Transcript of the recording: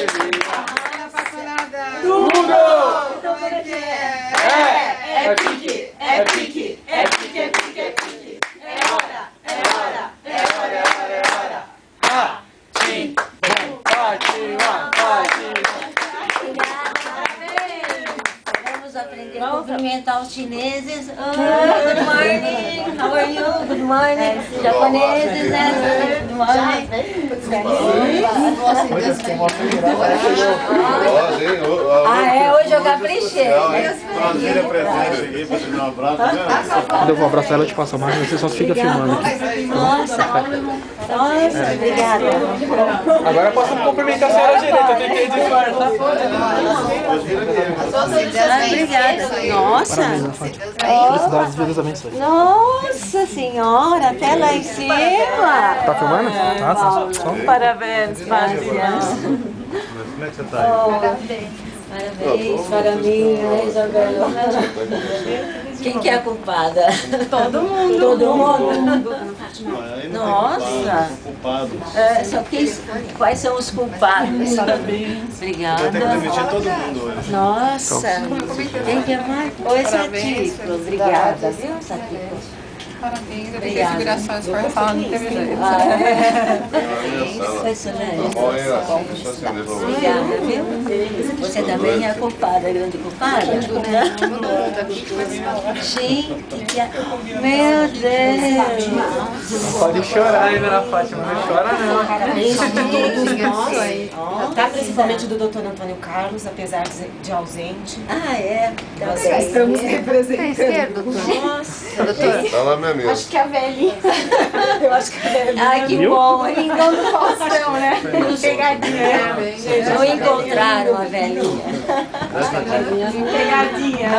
Ana apaixonada. Tudo! Então como é que é? É pique, é pique, é pique, é pique, é pique. É hora, é hora, é hora, é hora, é hora. Party, party, party. Vamos aprender a cumprimentar os chineses. Good morning, how are you? Good morning. Japoneses, né? Good morning. Hoje eu caprichei. Prazer presente aqui pra te dar um abraço. Quando eu vou abraçar ela, eu te passo a máquina, você só fica filmando aqui. Nossa, obrigada. Agora eu posso cumprimentar a senhora direita, eu tentei disfarçar. Obrigada. Nossa. Felicidades, Deus abençoe. Nossa senhora, até lá em cima. Tá filmando? Ah, só. Parabéns, Patrícia. Como é que você tá aí? Parabéns para mim, né, Isabela? Quem que é a culpada? Todo mundo. Todo mundo? Aí não Nossa. tem culpado. Só quais são os culpados? Parabéns. Obrigada. Vai ter que demitir todo mundo hoje. Nossa. Quem que é mais? Oi, Satico. Obrigada, viu, Satico? Parabéns, eu tenho segurações por falar no TV. Impressionante. Obrigada, viu? Você também é a culpada, a grande culpada? Gente, meu Deus! Pode chorar, hein, Dona Fátima? Não chora, não. Parabéns a todos nós, tá? Principalmente do Dr. Antônio Carlos, apesar de ausente. Ah, é? Estamos representando. Nossa! Tá lá, minha amiga. Acho que a velhinha. Eu acho que a velhinha. Ai, que bom, hein? Então do Faustão, né? Pegadinha. Não encontraram a velhinha. Pegadinha.